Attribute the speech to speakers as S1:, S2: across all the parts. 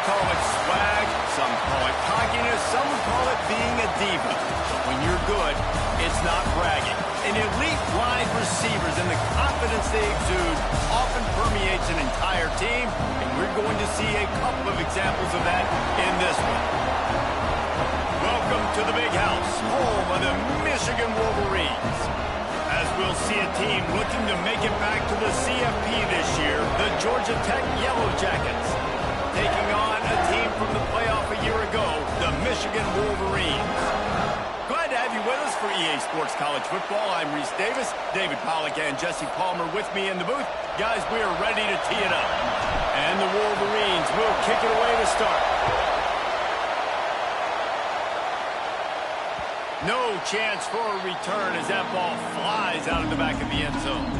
S1: call it swag, some call it cockiness, some would call it being a diva. But when you're good, it's not bragging. An elite wide receivers and the confidence they exude often permeates an entire team, and we're going to see a couple of examples of that in this one. Welcome to the Big House, home of the Michigan Wolverines. As we'll see a team looking to make it back to the CFB this year, the Georgia Tech Yellow Jackets, taking on a team from the playoff a year ago, the Michigan Wolverines. Glad to have you with us for EA Sports College Football. I'm Reese Davis, David Pollack and Jesse Palmer with me in the booth. Guys, we are ready to tee it up. And the Wolverines will kick it away to start. No chance for a return as that ball flies out of the back of the end zone.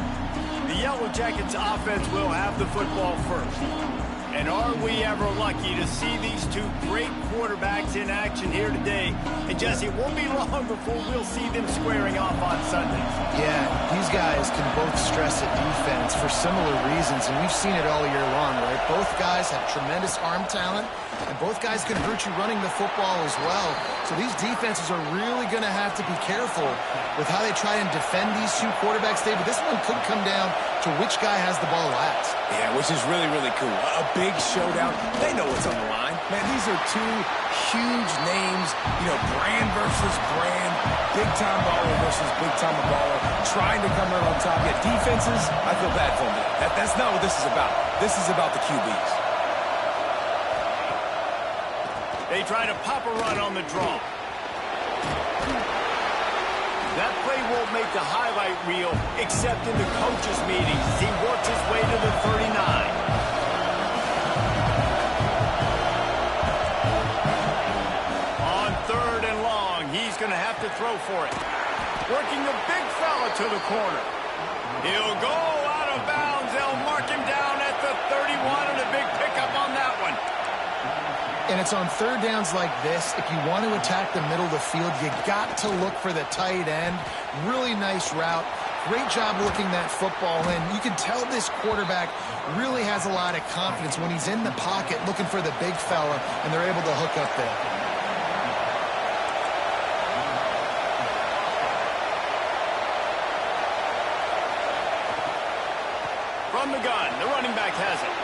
S1: The Yellow Jackets offense will have the football first. And are we ever lucky to see these two great quarterbacks in action here today? And Jesse, it won't be long before we'll see them squaring off on Sundays.
S2: Yeah, these guys can both stress at defense for similar reasons, and we've seen it all year long, right? Both guys have tremendous arm talent, and both guys can hurt you running the football as well. So these defenses are really going to have to be careful with how they try and defend these two quarterbacks, David. This one could come down to which guy has the ball last.
S3: Yeah, which is really, really cool. A big showdown. They know what's on the line. Man, these are two huge names, brand versus brand, big-time baller versus big-time baller, trying to come out on top. Yeah, defenses, I feel bad for them. That's not what this is about. This is about the QBs.
S1: They try to pop a run on the draw. That play won't make the highlight reel, except in the coaches' meetings as he works his way to the 39. On 3rd and long, he's going to have to throw for it. Working the big fella to the corner. He'll go out of bounds. They'll mark him down at the 31, and a big pickup on that one.
S2: And it's on third downs like this. If you want to attack the middle of the field, you got to look for the tight end. Really nice route. Great job looking that football in. You can tell this quarterback really has a lot of confidence when he's in the pocket looking for the big fella, and they're able to hook up there.
S1: From the gun, the running back has it.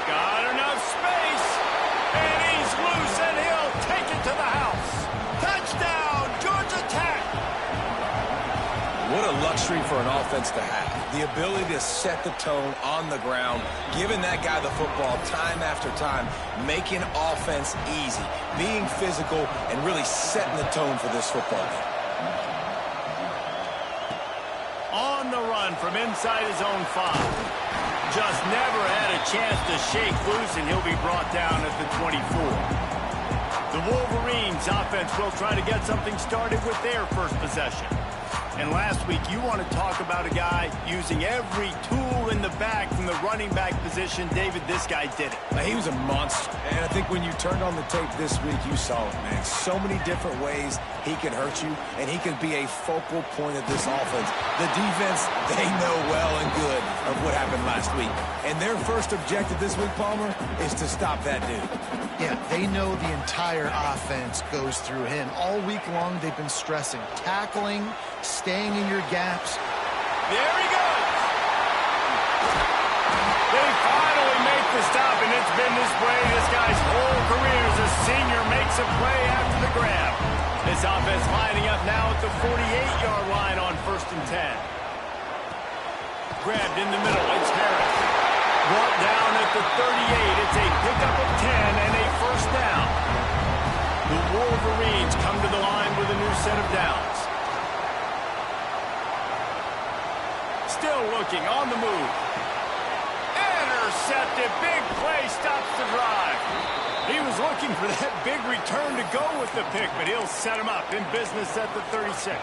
S1: Got enough space. And he's loose, and he'll take it to the house. Touchdown, Georgia Tech.
S3: What a luxury for an offense to have. The ability to set the tone on the ground, giving that guy the football time after time, making offense easy, being physical, and really setting the tone for this football game.
S1: On the run from inside his own 5. Just never had a chance to shake loose, and he'll be brought down at the 24. The Wolverines offense will try to get something started with their first possession. And last week, you want to talk about a guy using every tool in the bag from the running back position. David, this guy did it.
S3: He was a monster. And I think when you turned on the tape this week, you saw it, man. So many different ways he can hurt you, and he can be a focal point of this offense. The defense, they know well and good of what happened last week. And their first objective this week, Palmer, is to stop that dude.
S2: Yeah, they know the entire offense goes through him. All week long, they've been stressing tackling, staying in your gaps.
S1: There he goes. They finally make the stop, and it's been this way this guy's whole career as a senior makes a play after the grab. This offense lining up now at the 48-yard line on 1st and 10. Grabbed in the middle. It's Harris. Brought down at the 38. It's a pickup of 10 and a first down. The Wolverines come to the line with a new set of downs. Still looking on the move. Intercepted. Big play stops the drive. He was looking for that big return to go with the pick, but he'll set him up in business at the 36.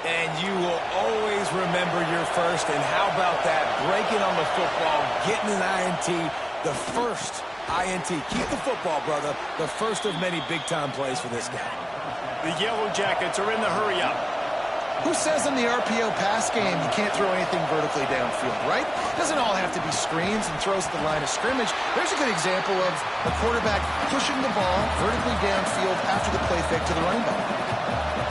S3: And you will always remember your first. And how about that? Breaking on the football, getting an INT, the first INT. Keep the football, brother. The first of many big-time plays for this guy.
S1: The Yellow Jackets are in the hurry-up.
S2: Who says in the RPO pass game you can't throw anything vertically downfield, right? It doesn't all have to be screens and throws at the line of scrimmage. There's a good example of a quarterback pushing the ball vertically downfield after the play fake to the running back.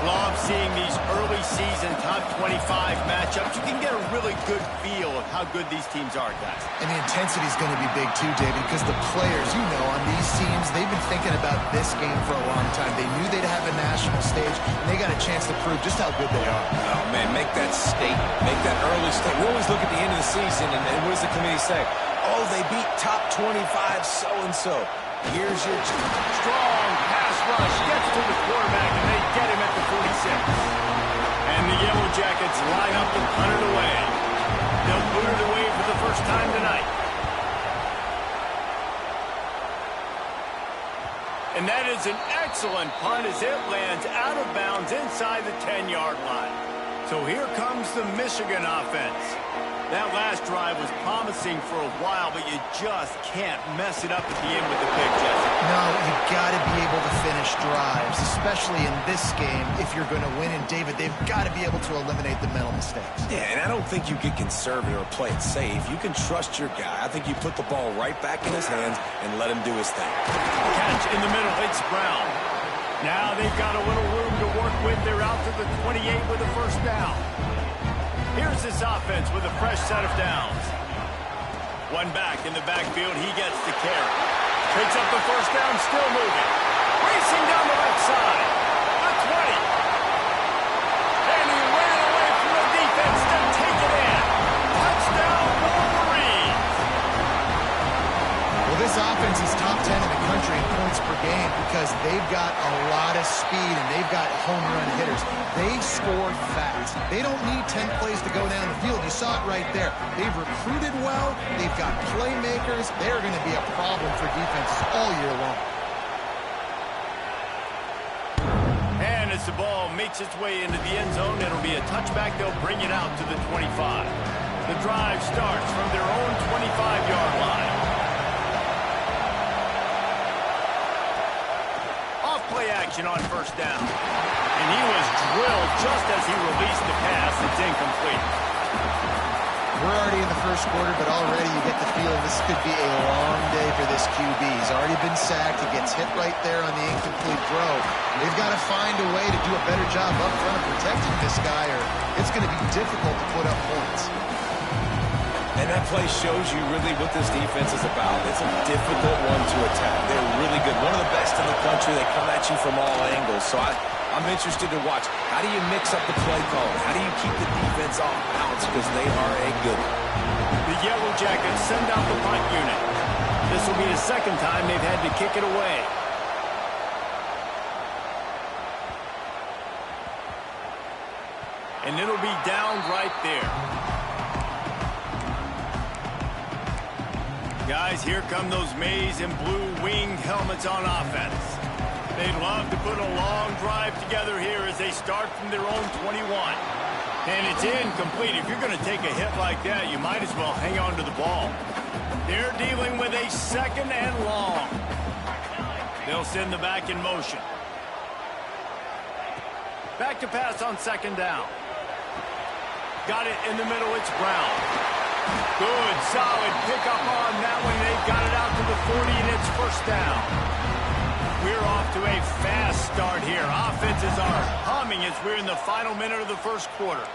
S1: Love seeing these early season top 25 matchups. You can get a really good feel of how good these teams are, guys.
S2: And the intensity is going to be big too, David, because the players, you know, on these teams, they've been thinking about this game for a long time. They knew they'd have a national stage, and they got a chance to prove just how good they are.
S3: Oh, man, make that statement. Make that early statement. We always look at the end of the season, and what does the committee say? Oh, they beat top 25 so-and-so. Here's your
S1: strong pass rush. Gets to the quarterback, and they get him at the 46. And the Yellow Jackets line up and punt it away. They'll put it away for the first time tonight. And that is an excellent punt as it lands out of bounds inside the 10-yard line. So here comes the Michigan offense. That last drive was promising for a while, but you just can't mess it up at the end with the pick, Jesse.
S2: No, you got to be able to finish drives, especially in this game if you're going to win. And, David, they've got to be able to eliminate the mental mistakes.
S3: Yeah, and I don't think you get conservative or play it safe. You can trust your guy. I think you put the ball right back in his hands and let him do his thing.
S1: Catch in the middle. It's Brown. Now they've got a little room to work with. They're out to the 28 with a first down. Here's this offense with a fresh set of downs. One back in the backfield. He gets the carry. Picks up the first down, still moving. Racing down the left side. The 20. And he ran away from the defense to take it in. Touchdown, Wolverines.
S2: Well, this offense is top 10 in the country in points per game because they've got a lot of speed and they've got home run hitters. They score fast. They don't need 10 plays to go down the field. You saw it right there. They've recruited well. They've got playmakers. They're going to be a problem for defenses all year long.
S1: And as the ball makes its way into the end zone, it'll be a touchback. They'll bring it out to the 25. The drive starts from their own 25-yard line. Off-play action on first down. And he was drilled just as he released the pass. It's incomplete.
S2: We're already in the first quarter, but already you get the feeling this could be a long day for this QB. He's already been sacked. He gets hit right there on the incomplete throw. They've got to find a way to do a better job up front of protecting this guy, or it's going to be difficult to put up points.
S3: And that play shows you really what this defense is about. It's a difficult one to attack. They're really good. One of the best in the country. They come at you from all angles. So I'm interested to watch. How do you mix up the play calling? How do you keep the defense off balance? Because they are a good one.
S1: The Yellow Jackets send out the punt unit. This will be the second time they've had to kick it away. And it'll be down right there. Guys, here come those maize and blue winged helmets on offense. They'd love to put a long drive together here as they start from their own 21. And it's incomplete. If you're going to take a hit like that, you might as well hang on to the ball. They're dealing with a second and long. They'll send the back in motion. Back to pass on second down. Got it in the middle. It's Brown. Good, solid pickup on that one. They've got it out to the 40, and it's first down. We're off to a fast start here. Offenses are humming as we're in the final minute of the first quarter.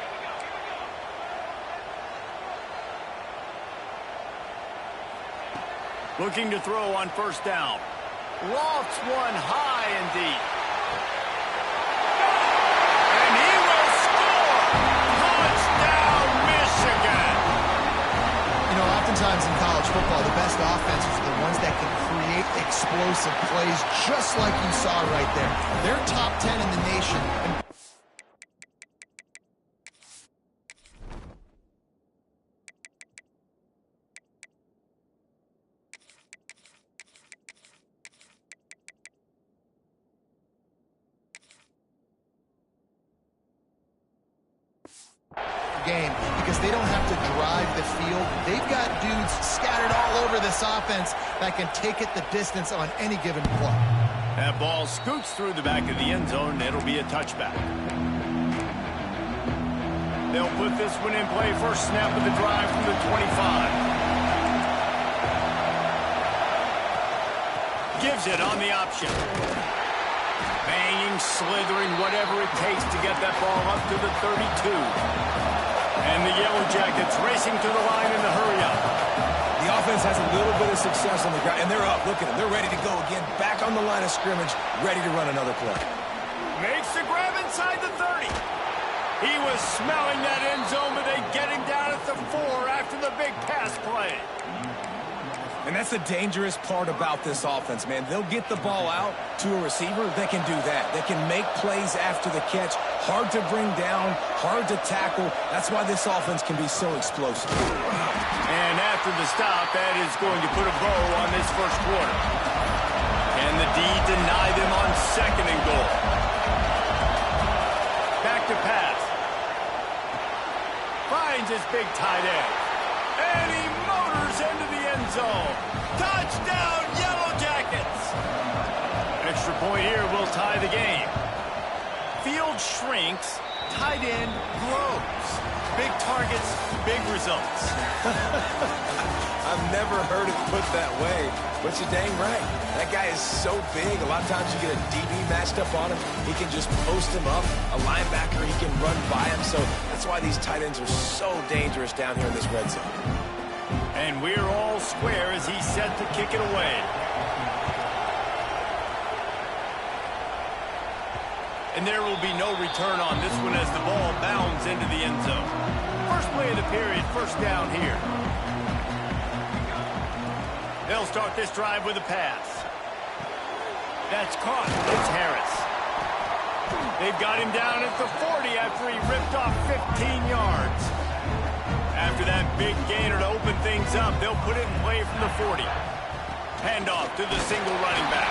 S1: Looking to throw on first down. Lofts one high and deep. And he will score! Touchdown, Michigan!
S2: You know, oftentimes in college football, the best offenses are the ones that can create explosive plays, just like you saw right there. They're top 10 in the nation. Game because they don't have to drive the field. They've got dudes scattered all over this offense that can take it the distance on any given play.
S1: That ball scoots through the back of the end zone. It'll be a touchback. They'll put this one in play. First snap of the drive from the 25. Gives it on the option. Banging, slithering, whatever it takes to get that ball up to the 32. And the Yellow Jackets racing to the line in the hurry-up.
S3: The offense has a little bit of success on the ground, and they're up. Look at them. They're ready to go again. Back on the line of scrimmage, ready to run another play.
S1: Makes the grab inside the 30. He was smelling that end zone, but they get him down at the 4 after the big pass play.
S3: And that's the dangerous part about this offense, man. They'll get the ball out to a receiver. They can do that. They can make plays after the catch. Hard to bring down, hard to tackle. That's why this offense can be so explosive.
S1: And after the stop, that is going to put a bow on this first quarter. Can the D deny them on second and goal? Back to pass. Finds his big tight end. And he motors into the end zone. Touchdown, Yellow Jackets! Extra point here will tie the game. Field shrinks, tight end grows. Big targets, big results.
S3: I've never heard it put that way, but you're dang right. That guy is so big. A lot of times you get a DB matched up on him. He can just post him up. A linebacker, he can run by him. So that's why these tight ends are so dangerous down here in this red zone.
S1: And we're all square as he's set to kick it away. And there will be no return on this one as the ball bounds into the end zone. First play of the period, first down here. They'll start this drive with a pass. That's caught. It's Harris. They've got him down at the 40 after he ripped off 15 yards. After that big gainer to open things up, they'll put it in play from the 40. Handoff to the single running back.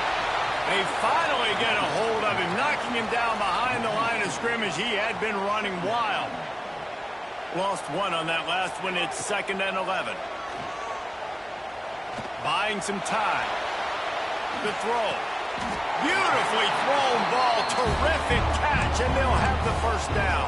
S1: They finally get a hold of him, knocking him down behind the line of scrimmage. He had been running wild. Lost one on that last one. It's 2nd and 11. Buying some time. The throw. Beautifully thrown ball. Terrific catch, and they'll have the first down.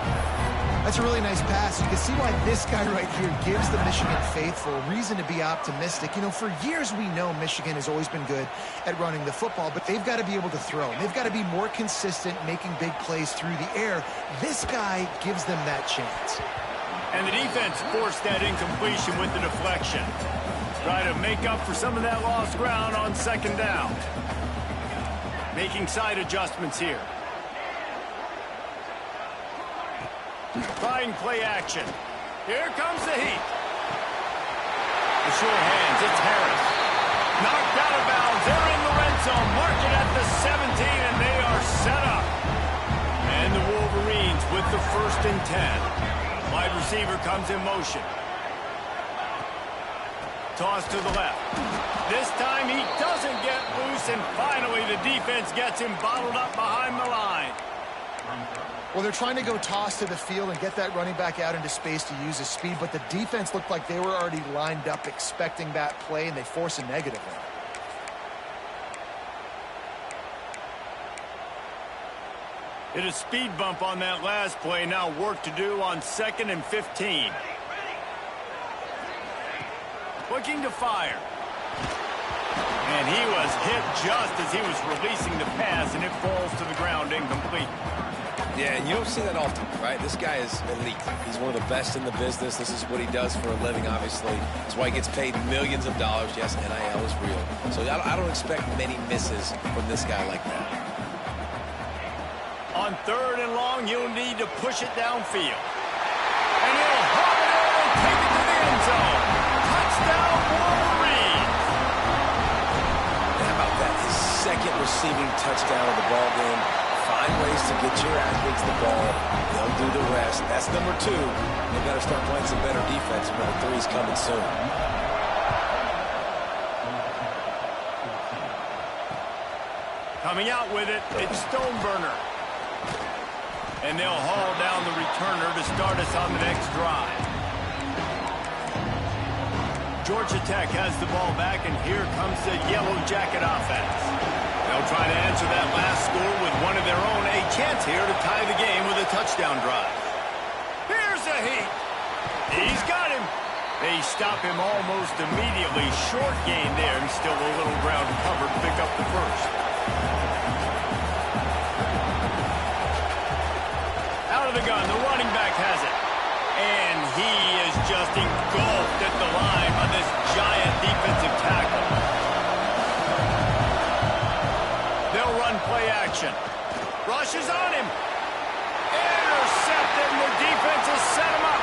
S2: That's a really nice pass. You can see why this guy right here gives the Michigan faithful reason to be optimistic. You know, for years we know Michigan has always been good at running the football, but they've got to be able to throw. They've got to be more consistent making big plays through the air. This guy gives them that chance.
S1: And the defense forced that incompletion with the deflection. Try to make up for some of that lost ground on 2nd down. Making side adjustments here. Trying play action. Here comes the heat. The sure hands, it's Harris. Knocked out of bounds. They're in the red zone. Mark it at the 17, and they are set up. And the Wolverines with the 1st and 10. Wide receiver comes in motion. Toss to the left. This time he doesn't get loose, and finally the defense gets him bottled up behind the line.
S2: Well, they're trying to go toss to the field and get that running back out into space to use his speed, but the defense looked like they were already lined up expecting that play, and they force a negative one.
S1: Hit a speed bump on that last play. Now work to do on 2nd and 15. Looking to fire. And he was hit just as he was releasing the pass, and it falls to the ground incomplete.
S3: Yeah, and you don't see that often, right? This guy is elite. He's one of the best in the business. This is what he does for a living, obviously. That's why he gets paid millions of dollars. Yes, NIL is real. So I don't expect many misses from this guy like that.
S1: On 3rd and long, you'll need to push it downfield. And he'll haul it in and take it to the end zone. Touchdown, Wolverines!
S3: How about that? His 2nd receiving touchdown of the ball game. Find ways to get your athletes the ball. They'll do the rest. That's number 2. They've got to start playing some better defense. Number 3 is coming soon.
S1: Coming out with it, it's Stoneburner. And they'll haul down the returner to start us on the next drive. Georgia Tech has the ball back, and here comes the Yellow Jacket offense. They'll try to answer that last score with one of their own. A chance here to tie the game with a touchdown drive. Here's a the heat. He's got him. They stop him almost immediately. Short gain there, and still a little ground covered to pick up the first. Out of the gun, the running back has it. And he is just engulfed at the line by this giant defensive tackle. They'll run play action. Rushes on him. Intercepted, and the defense has set him up.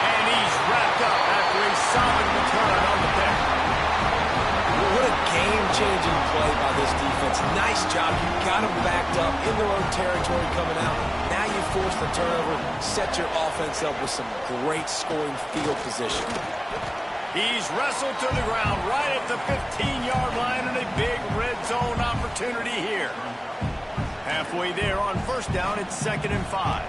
S1: And he's wrapped up after a solid return on the pick.
S3: What a game-changing play by this defense. Nice job. You got them backed up in their own territory coming out. Now you force the turnover, set your offense up with some great scoring field position.
S1: He's wrestled to the ground right at the 15-yard line, and a big red zone opportunity here. Halfway there on first down, it's 2nd and 5.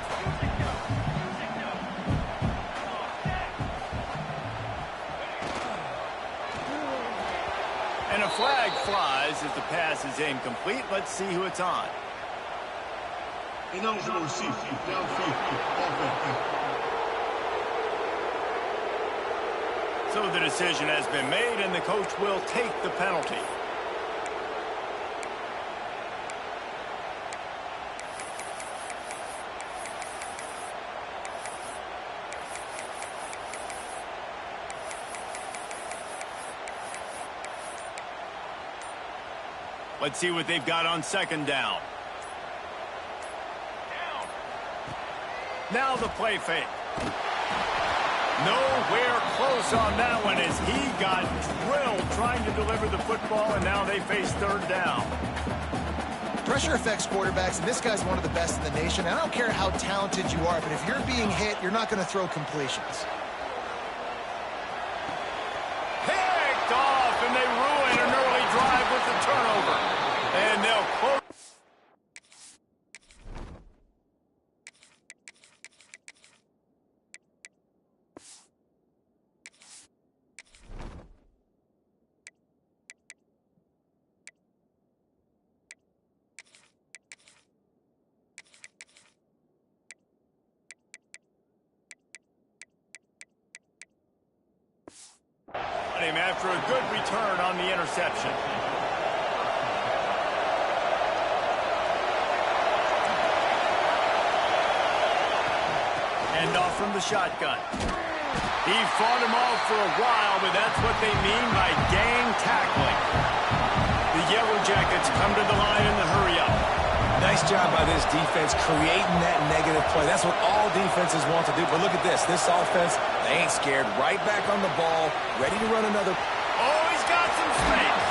S1: And a flag flies as the pass is incomplete. Let's see who it's on.
S4: Ineligible receiver, downfield, offense.
S1: So the decision has been made, and the coach will take the penalty. Let's see what they've got on 2nd down. Now the play fake. Nowhere close on that one as he got drilled trying to deliver the football, and now they face 3rd down.
S2: Pressure affects quarterbacks, and this guy's one of the best in the nation. I don't care how talented you are, but if you're being hit, you're not going to throw completions.
S1: Picked off, and they ruin an early drive with the turnover. And they'll close. Him after a good return on the interception. Hand off from the shotgun. He fought him off for a while, but that's what they mean by gang tackling. The Yellow Jackets come to the line in the hurry-up.
S3: Nice job by this defense creating that negative play. That's what all defenses want to do. But look at this. This offense, they ain't scared. Right back on the ball, ready to run another.
S1: Oh, he's got some space.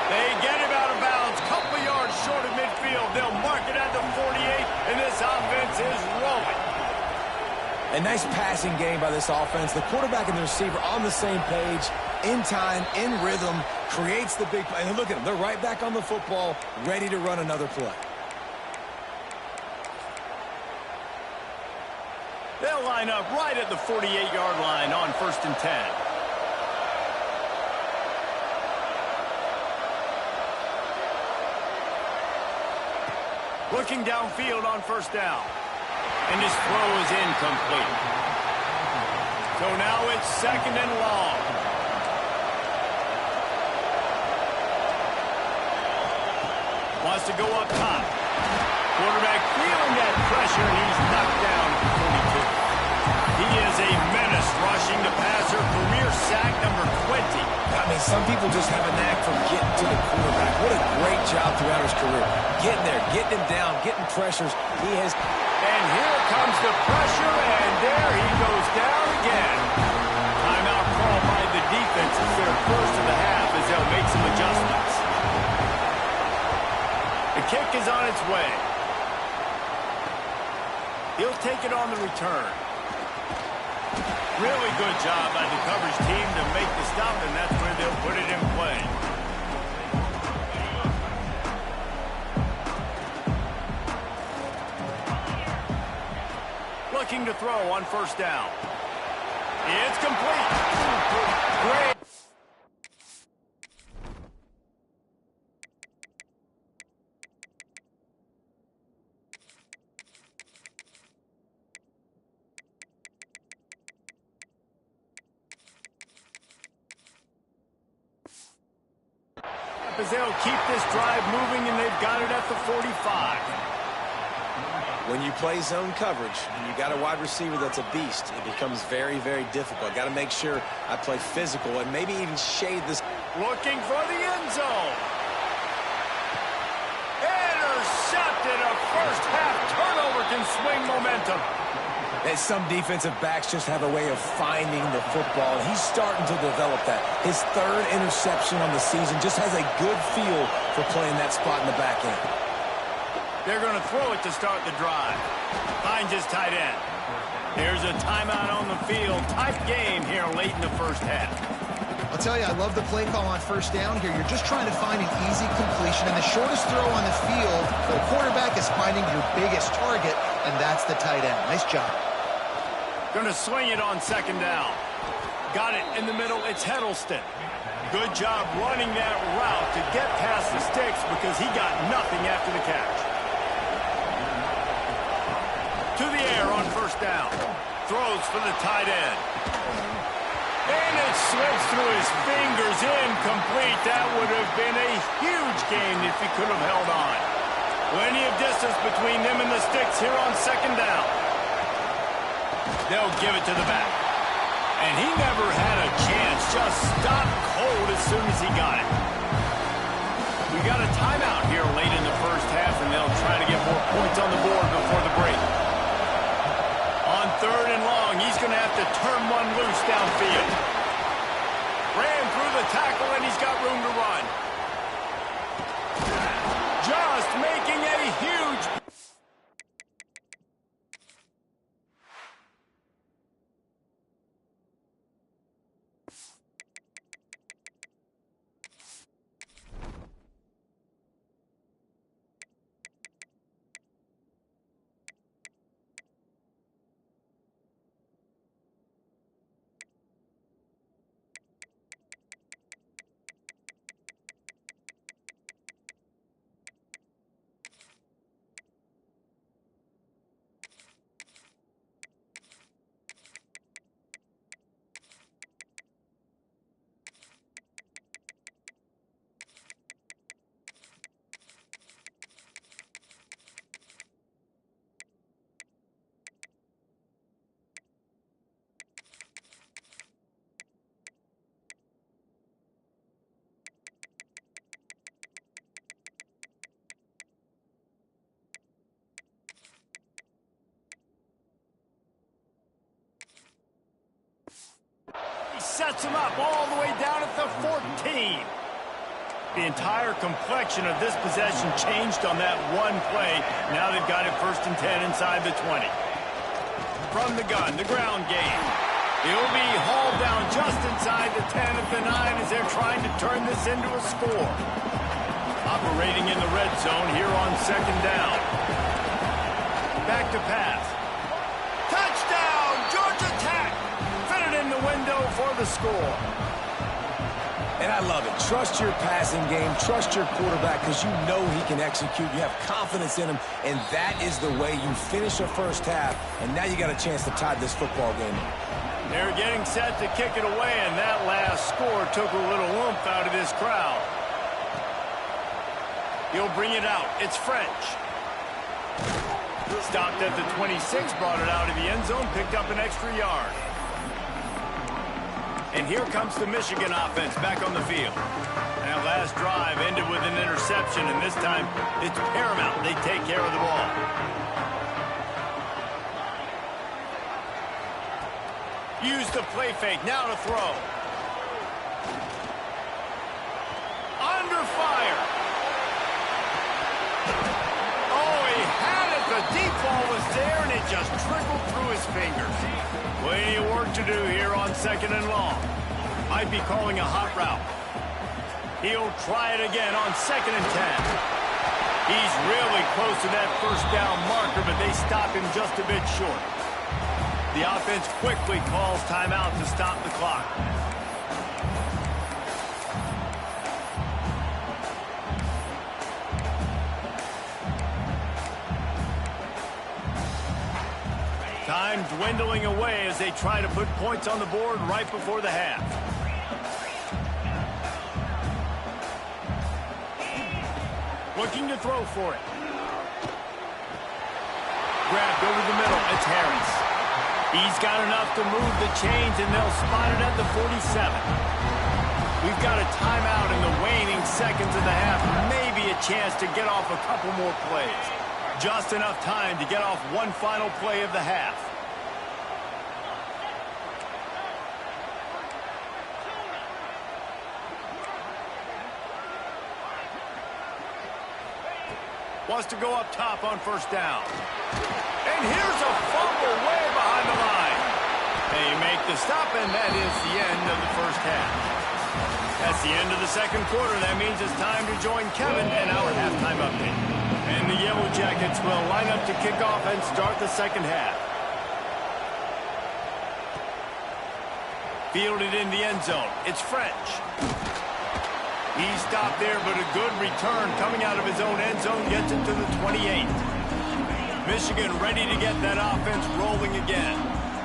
S1: They get him out of bounds. Couple yards short of midfield. They'll mark it at the 48, and this offense is rolling.
S3: A nice passing game by this offense. The quarterback and the receiver on the same page, in time, in rhythm, creates the big play. And look at them. They're right back on the football, ready to run another play.
S1: They'll line up right at the 48-yard line on 1st and 10. Looking downfield on 1st down. And his throw is incomplete. So now it's 2nd and long. Wants to go up top. Quarterback feeling that pressure, and he's knocked down at the 42. He is a menace rushing the passer, career sack number 20.
S3: I mean, some people just have a knack for getting to the quarterback. What a great job throughout his career. Getting there, getting him down, getting pressures. He has...
S1: And here comes the pressure, and there he goes down again. Timeout call by the defense is their first of the half as they'll make some adjustments. The kick is on its way. He'll take it on the return. Really good job by the coverage team to make the stop, and that's where they'll put it in play. Looking to throw on 1st down. It's complete. Great. as they'll keep this drive moving, and they've got it at the 45.
S3: When you play zone coverage and you got a wide receiver that's a beast, it becomes very, very difficult. Got to make sure I play physical and maybe even shade this.
S1: Looking for the end zone. Intercepted. A first half turnover can swing momentum.
S3: And some defensive backs just have a way of finding the football, and he's starting to develop that. His third interception on the season just has a good feel for playing that spot in the back end.
S1: They're going to throw it to start the drive. Finds his tight end. Here's a timeout on the field. Tight game here late in the first half.
S2: I'll tell you, I love the play call on first down here. You're just trying to find an easy completion, and the shortest throw on the field for the quarterback is finding your biggest target, and that's the tight end. Nice job.
S1: Going to swing it on second down. Got it in the middle. It's Heddleston. Good job running that route to get past the sticks because he got nothing after the catch. To the air on first down. Throws for the tight end. And it slips through his fingers, incomplete. That would have been a huge gain if he could have held on. Plenty of distance between them and the sticks here on second down. They'll give it to the back. And he never had a chance. Just stopped cold as soon as he got it. We got a timeout here late in the first half, and they'll try to get more points on the board before the break. On third and long, he's going to have to turn one loose downfield. Ran through the tackle, and he's got room to run. Just making a huge... Sets him up all the way down at the 14. The entire complexion of this possession changed on that one play. Now they've got it 1st and 10 inside the 20. From the gun, the ground game. He'll be hauled down just inside the 10 at the 9 as they're trying to turn this into a score. Operating in the red zone here on second down. Back to pass. Touchdown, Georgia Tech! In the window for the score.
S3: And I love it. Trust your passing game. Trust your quarterback because you know he can execute. You have confidence in him, and that is the way you finish a first half, and now you got a chance to tie this football game.
S1: They're getting set to kick it away, and that last score took a little oomph out of this crowd. He'll bring it out. It's French. Stopped at the 26, brought it out of the end zone, picked up an extra yard. And here comes the Michigan offense back on the field. And that last drive ended with an interception, and this time it's paramount they take care of the ball. Use the play fake, now to throw. Under fire. Oh, he had it. The deep ball was there, and it just trickled through his fingers. Plenty of work to do here on second and long. Might be calling a hot route. He'll try it again on 2nd and 10. He's really close to that first down marker, but they stop him just a bit short. The offense quickly calls timeout to stop the clock. Time dwindling away as they try to put points on the board right before the half. Looking to throw for it. Grabbed over the middle. It's Harris. He's got enough to move the chains, and they'll spot it at the 47. We've got a timeout in the waning seconds of the half. Maybe a chance to get off a couple more plays. Just enough time to get off one final play of the half. Wants to go up top on first down. And here's a fumble way behind the line. They make the stop, and that is the end of the first half. That's the end of the second quarter. That means it's time to join Kevin and our halftime update. And the Yellow Jackets will line up to kick off and start the second half. Fielded in the end zone. It's French. He stopped there, but a good return coming out of his own end zone gets it to the 28. Michigan ready to get that offense rolling again.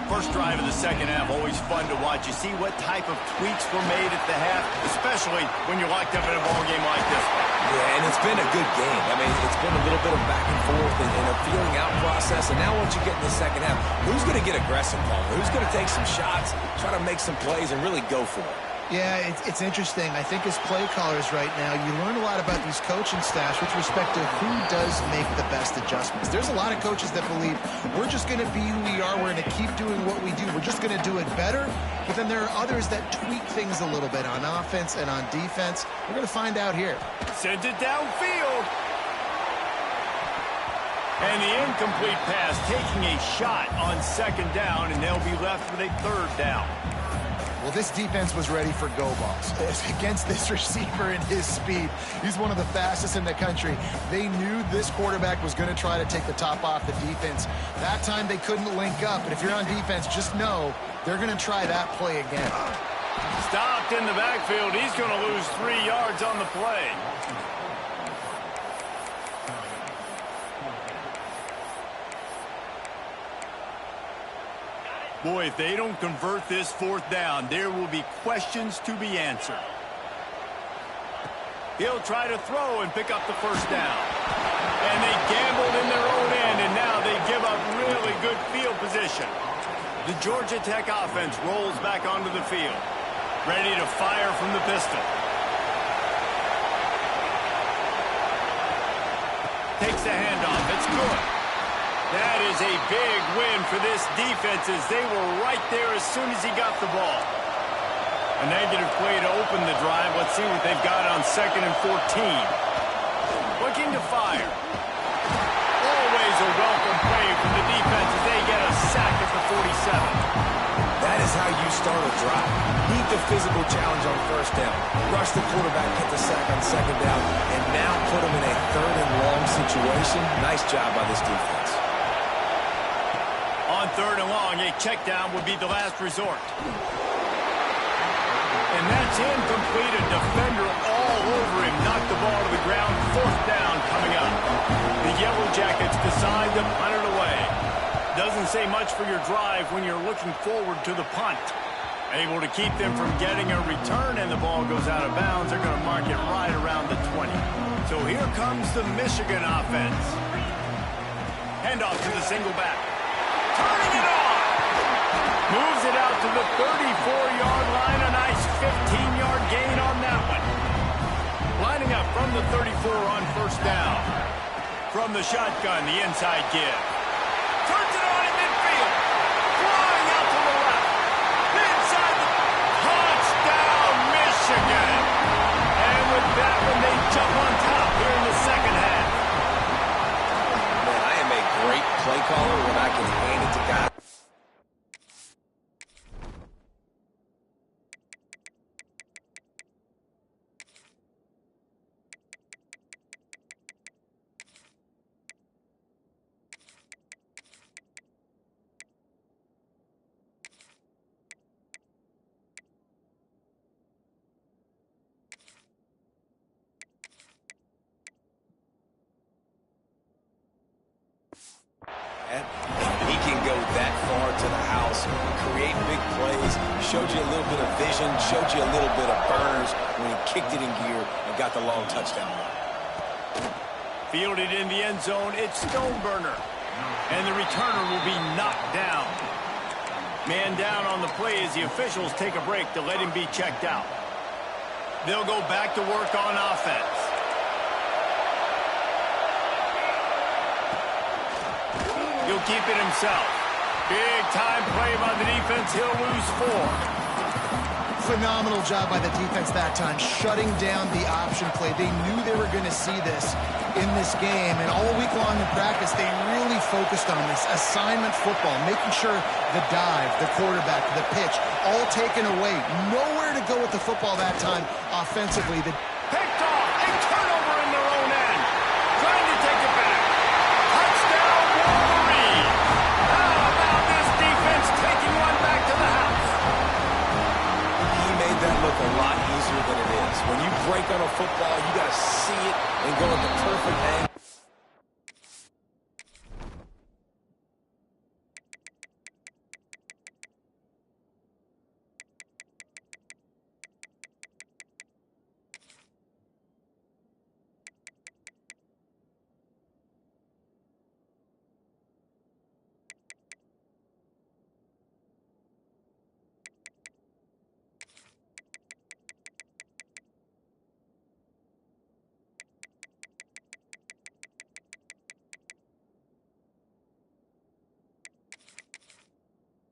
S1: First drive of the second half, always fun to watch. You see what type of tweaks were made at the half, especially when you're locked up in a ball game like this one.
S3: Yeah, and it's been a good game. I mean, it's been a little bit of back and forth and a feeling out process. And now once you get in the second half, who's going to get aggressive, Paul? Who's going to take some shots, try to make some plays, and really go for it?
S2: Yeah, it's interesting. I think as play callers right now, you learn a lot about these coaching staffs with respect to who does make the best adjustments. There's a lot of coaches that believe we're just going to be who we are. We're going to keep doing what we do. We're just going to do it better. But then there are others that tweak things a little bit on offense and on defense. We're going to find out here.
S1: Sends it downfield. And the incomplete pass taking a shot on second down, and they'll be left with a third down.
S2: Well, this defense was ready for go balls. Against this receiver and his speed, he's one of the fastest in the country. They knew this quarterback was going to try to take the top off the defense. That time they couldn't link up, but if you're on defense, just know they're going to try that play again.
S1: Stopped in the backfield. He's going to lose 3 yards on the play. Boy, if they don't convert this fourth down, there will be questions to be answered. He'll try to throw and pick up the first down. And they gambled in their own end, and now they give up really good field position. The Georgia Tech offense rolls back onto the field, ready to fire from the pistol. Takes the handoff. It's good. That is a big win for this defense as they were right there as soon as he got the ball. A negative play to open the drive. Let's see what they've got on 2nd and 14. Looking to fire. Always a welcome play from the defense as they get a sack at the 47.
S3: That is how you start a drive. Meet the physical challenge on first down. Rush the quarterback, get the sack on second down, and now put him in a third and long situation. Nice job by this defense.
S1: On 3rd and long, a check down would be the last resort. And that's incomplete. A defender all over him. Knocked the ball to the ground. 4th down coming up. The Yellow Jackets decide to punt it away. Doesn't say much for your drive when you're looking forward to the punt. Able to keep them from getting a return, and the ball goes out of bounds. They're going to mark it right around the 20. So here comes the Michigan offense. Handoff to the single back. Turning it on. Moves it out to the 34-yard line. A nice 15-yard gain on that one. Lining up from the 34 on first down. From the shotgun, the inside give. Turns it on in midfield. Flying out to the left. Inside the touchdown, Michigan. And with that one, they jump on top here in the second half.
S3: Man, I am a great play caller when I can hand it to guys. He can go that far to the house, create big plays, showed you a little bit of vision, showed you a little bit of burners when he kicked it in gear and got the long touchdown run.
S1: Fielded in the end zone, it's Stoneburner. And the returner will be knocked down. Man down on the play as the officials take a break to let him be checked out. They'll go back to work on offense. He'll keep it himself. Big time play by the defense. He'll lose 4.
S2: Phenomenal job by the defense that time, shutting down the option play. They knew they were going to see this in this game, and all week long in practice, they really focused on this assignment football, making sure the dive, the quarterback, the pitch, all taken away. Nowhere to go with the football that time offensively. The